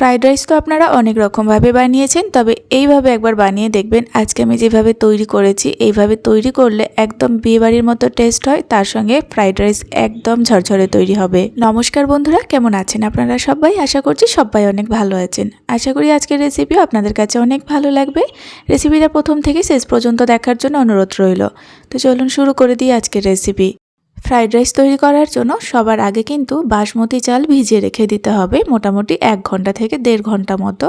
Fried rice তো আপনারা অনেক রকমভাবে বানিয়েছেন, তবে এইভাবে একবার বানিয়ে দেখবেন। আজকে আমি যেভাবে তৈরি করেছি, এইভাবে তৈরি করলে একদম বিয়েবাড়ির মতো টেস্ট হয়, তার সঙ্গে ফ্রাইড রাইস একদম ঝরঝরে তৈরি হবে। নমস্কার বন্ধুরা, কেমন আছেন আপনারা সবাই? আশা করছি সবাই অনেক ভালো আছেন। আশা করি আজকের রেসিপিও আপনাদের কাছে অনেক ভালো লাগবে। রেসিপিটা প্রথম থেকে শেষ পর্যন্ত দেখার জন্য অনুরোধ রইল। তো চলুন শুরু করে দিই আজকের রেসিপি। ফ্রাইড রাইস তৈরি করার জন্য সবার আগে কিন্তু বাসমতি চাল ভিজিয়ে রেখে দিতে হবে মোটামুটি 1 ঘন্টা থেকে 1.5 ঘন্টা মতো।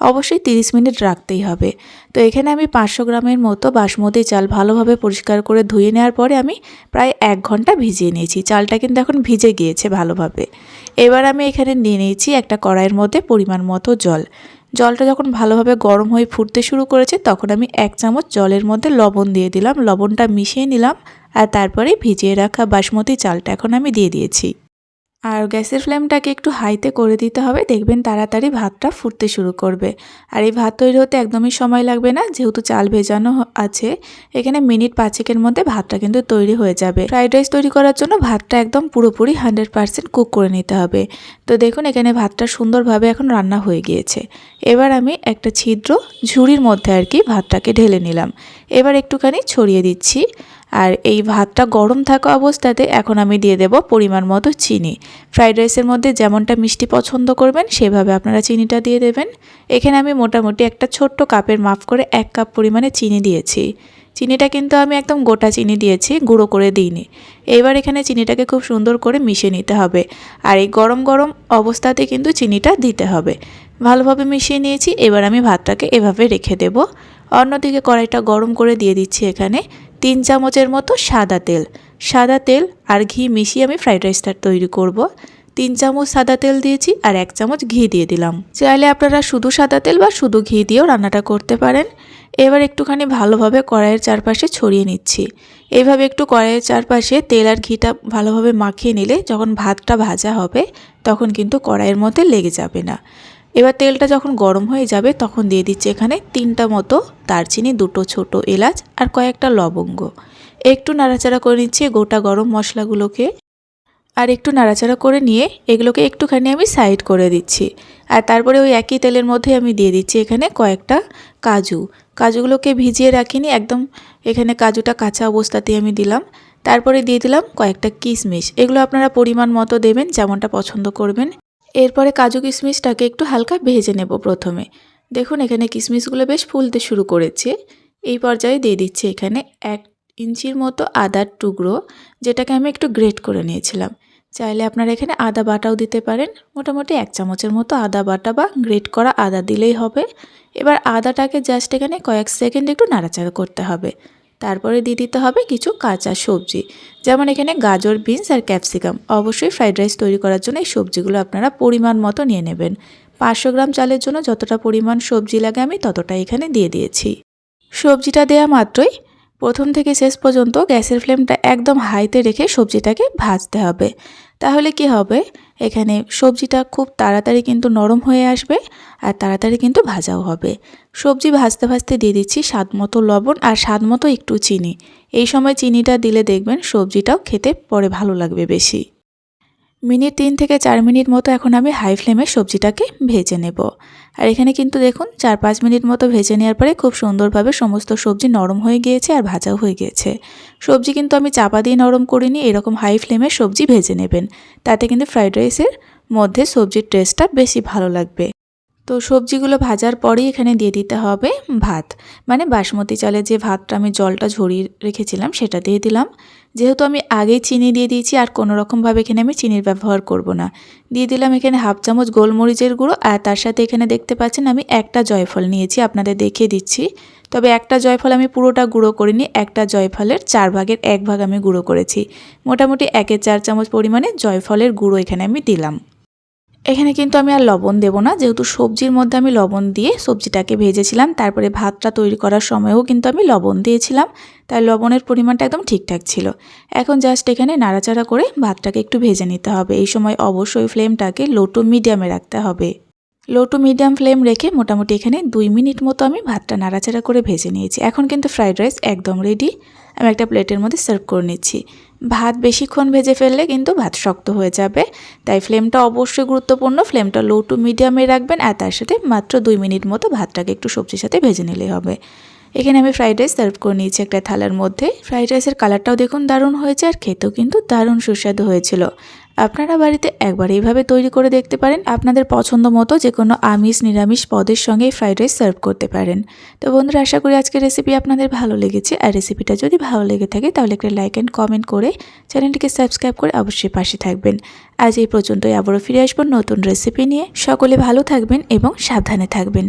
অবশ্যই 30 মিনিট রাখতেই হবে। তো এখানে আমি 500 গ্রামের মতো বাসমতি চাল ভালোভাবে পরিষ্কার করে ধুয়ে নেওয়ার পরে আমি প্রায় 1 ঘন্টা ভিজিয়ে নিয়েছি। চালটা কিন্তু এখন ভিজে গিয়েছে ভালোভাবে। এবার আমি এখানে নিয়ে নিয়েছি একটা কড়াইয়ের মধ্যে পরিমাণ মতো জল। জলটা যখন ভালোভাবে গরম হয়ে ফুটতে শুরু করেছে, তখন আমি 1 চামচ জলের মধ্যে লবণ দিয়ে দিলাম। লবণটা মিশিয়ে নিলাম আর তারপরে ভিজিয়ে রাখা বাসমতি চালটা এখন আমি দিয়ে দিয়েছি। আর গ্যাসের ফ্লেমটাকে একটু হাইতে করে দিতে হবে, দেখবেন তাড়াতাড়ি ভাতটা ফুটতে শুরু করবে। আর এই ভাত তৈরি হতে একদমই সময় লাগবে না, যেহেতু চাল ভেজানো আছে। এখানে মিনিট 5-এর মধ্যে ভাতটা কিন্তু তৈরি হয়ে যাবে। ফ্রাইড রাইস তৈরি করার জন্য ভাতটা একদম পুরোপুরি 100% কুক করে নিতে হবে। তো দেখুন এখানে ভাতটা সুন্দরভাবে এখন রান্না হয়ে গিয়েছে। এবার আমি একটা ছিদ্র ঝুড়ির মধ্যে আর কি ভাতটাকে ঢেলে নিলাম। এবার একটুখানি ছড়িয়ে দিচ্ছি। আর এই ভাতটা গরম থাকা অবস্থাতে এখন আমি দিয়ে দেব পরিমাণ মতো চিনি। ফ্রাইড রাইসের মধ্যে যেমনটা মিষ্টি পছন্দ করবেন সেভাবে আপনারা চিনিটা দিয়ে দেবেন। এখানে আমি মোটামুটি একটা ছোট্ট কাপের মাপ করে 1 কাপ পরিমাণে চিনি দিয়েছি। চিনিটা কিন্তু আমি একদম গোটা চিনি দিয়েছি, গুঁড়ো করে দিইনি। এবার এখানে চিনিটাকে খুব সুন্দর করে মিশিয়ে নিতে হবে। আর এই গরম গরম অবস্থাতে কিন্তু চিনিটা দিতে হবে। ভালোভাবে মিশিয়ে নিয়েছি। এবার আমি ভাতটাকে এভাবে রেখে দেব। অন্যদিকে কড়াইটা গরম করে দিয়ে দিচ্ছি এখানে 3 চামচের মতো সাদা তেল। সাদা তেল আর ঘি মিশিয়ে আমি ফ্রাইড রাইসটা তৈরি করব। 3 চামচ সাদা তেল দিয়েছি আর 1 চামচ ঘি দিয়ে দিলাম। চাইলে আপনারা শুধু সাদা তেল বা শুধু ঘি দিয়েও রান্নাটা করতে পারেন। এবার একটুখানি ভালোভাবে কড়াইয়ের চারপাশে ছড়িয়ে নিচ্ছি। এইভাবে একটু কড়াইয়ের চারপাশে তেল আর ঘিটা ভালোভাবে মাখিয়ে নিলে যখন ভাতটা ভাজা হবে তখন কিন্তু কড়াইয়ের মধ্যে লেগে যাবে না। এবার তেলটা যখন গরম হয়ে যাবে তখন দিয়ে দিচ্ছি এখানে 3টা মতো দারচিনি, 2টো ছোট এলাচ আর কয়েকটা লবঙ্গ। একটু নাড়াচাড়া করে নিচ্ছি গোটা গরম মশলাগুলোকে। আর একটু নাড়াচাড়া করে নিয়ে এগুলোকে একটুখানি আমি সাইড করে দিচ্ছি। আর তারপরে ওই একই তেলের মধ্যে আমি দিয়ে দিচ্ছি এখানে কয়েকটা কাজু। কাজুগুলোকে ভিজিয়ে রাখিনি, একদম এখানে কাজুটা কাঁচা অবস্থাতেই আমি দিলাম। তারপরে দিয়ে দিলাম কয়েকটা কিশমিশ। এগুলো আপনারা পরিমাণ মতো দেবেন, যেমনটা পছন্দ করবেন। এরপরে কাজু কিশমিশটাকে একটু হালকা ভেজে নেব প্রথমে। দেখুন এখানে কিশমিশগুলো বেশ ফুলতে শুরু করেছে। এই পর্যায়ে দিয়ে দিচ্ছি এখানে 1 ইঞ্চির মতো আদার টুকরো, যেটাকে আমি একটু গ্রেট করে নিয়েছিলাম। চাইলে আপনারা এখানে আদা বাটাও দিতে পারেন। মোটামুটি 1 চামচের মতো আদা বাটা বা গ্রেট করা আদা দিলেই হবে। এবার আদাটাকে জাস্ট এখানে কয়েক সেকেন্ড একটু নাড়াচাড়া করতে হবে। তারপরে দিয়ে দিতে হবে কিছু কাঁচা সবজি, যেমন এখানে গাজর, বিনস আর ক্যাপসিকাম। অবশ্যই ফ্রাইড রাইস তৈরি করার জন্য এই সবজিগুলো আপনারা পরিমাণ মতো নিয়ে নেবেন। 500 গ্রাম চালের জন্য যতটা পরিমাণ সবজি লাগে আমি ততটা এখানে দিয়ে দিয়েছি। সবজিটা দেওয়া মাত্রই প্রথম থেকে শেষ পর্যন্ত গ্যাসের ফ্লেমটা একদম হাইতে রেখে সবজিটাকে ভাজতে হবে। তাহলে কি হবে, এখানে সবজিটা খুব তাড়াতাড়ি কিন্তু নরম হয়ে আসবে আর তাড়াতাড়ি কিন্তু ভাজাও হবে। সবজি ভাজতে ভাজতে দিয়ে দিচ্ছি স্বাদ মতো লবণ আর স্বাদ মতো একটু চিনি। এই সময় চিনিটা দিলে দেখবেন সবজিটাও খেতে পরে ভালো লাগবে বেশি। মিনিট 3 থেকে 4 মিনিট মতো এখন আমি হাই ফ্লেমে সবজিটাকে ভেজে নেব। আর এখানে কিন্তু দেখুন 4-5 মিনিট মতো ভেজে নেওয়ার পরে খুব সুন্দরভাবে সমস্ত সবজি নরম হয়ে গিয়েছে আর ভাজাও হয়ে গিয়েছে। সবজি কিন্তু আমি চাপা দিয়ে নরম করিনি, এরকম হাই ফ্লেমে সবজি ভেজে নেবেন। তাতে কিন্তু ফ্রাইড রাইসের মধ্যে সবজির টেস্টটা বেশি ভালো লাগবে। তো সবজিগুলো ভাজার পরেই এখানে দিয়ে দিতে হবে ভাত, মানে বাসমতি চালের যে ভাতটা আমি জলটা ঝরিয়ে রেখেছিলাম সেটা দিয়ে দিলাম। যেহেতু আমি আগেই চিনি দিয়ে দিয়েছি আর কোনো রকমভাবে এখানে আমি চিনির ব্যবহার করব না। দিয়ে দিলাম এখানে 1/2 চামচ গোলমরিচের গুঁড়ো আর তার সাথে এখানে দেখতে পাচ্ছেন আমি একটা জয়ফল নিয়েছি, আপনাদের দেখিয়ে দিচ্ছি। তবে একটা জয়ফল আমি পুরোটা গুঁড়ো করিনি, একটা জয়ফলের 4 ভাগের 1 ভাগ আমি গুঁড়ো করেছি। মোটামুটি 1/4 চামচ পরিমাণে জয়ফলের গুঁড়ো এখানে আমি দিলাম। এখানে কিন্তু আমি আর লবণ দেব না, যেহেতু সবজির মধ্যে আমি লবণ দিয়ে সবজিটাকে ভেজেছিলাম। তারপরে ভাতটা তৈরি করার সময়ও কিন্তু আমি লবণ দিয়েছিলাম, তাই লবণের পরিমাণটা একদম ঠিকঠাক ছিল। এখন জাস্ট এখানে নাড়াচাড়া করে ভাতটাকে একটু ভেজে নিতে হবে। এই সময় অবশ্যই ফ্লেমটাকে লো টু মিডিয়ামে রাখতে হবে। লো টু মিডিয়াম ফ্লেম রেখে মোটামুটি এখানে 2 মিনিট মতো আমি ভাতটা নাড়াচাড়া করে ভেজে নিয়েছি। এখন কিন্তু ফ্রাইড রাইস একদম রেডি। আমি একটা প্লেটের মধ্যে সার্ভ করে নিচ্ছি। ভাত বেশিক্ষণ ভেজে ফেললে কিন্তু ভাত শক্ত হয়ে যাবে, তাই ফ্লেমটা অবশ্যই গুরুত্বপূর্ণ। ফ্লেমটা লো টু মিডিয়ামে রাখবেন আর তার সাথে মাত্র 2 মিনিট মতো ভাতটাকে একটু সবজির সাথে ভেজে নিলেই হবে। এখানে আমি ফ্রাইড রাইস সার্ভ করে নিয়েছি একটা থালার মধ্যে। ফ্রাইড রাইসের কালারটাও দেখুন দারুণ হয়েছে আর খেতেও কিন্তু দারুণ সুস্বাদু হয়েছিল। আপনারা বাড়িতে একবার এইভাবে তৈরি করে দেখতে পারেন। আপনাদের পছন্দ মতো যে কোনো আমিষ নিরামিষ পদের সঙ্গে ফ্রাইড রাইস সার্ভ করতে পারেন। তো বন্ধুরা, আশা করি আজকের রেসিপি আপনাদের ভালো লেগেছে। আর রেসিপিটা যদি ভালো লেগে থাকে তাহলে একটা লাইক অ্যান্ড কমেন্ট করে চ্যানেলটিকে সাবস্ক্রাইব করে অবশ্যই পাশে থাকবেন। আজ এই পর্যন্তই, আবারও ফিরে আসবো নতুন রেসিপি নিয়ে। সকলে ভালো থাকবেন এবং সাবধানে থাকবেন।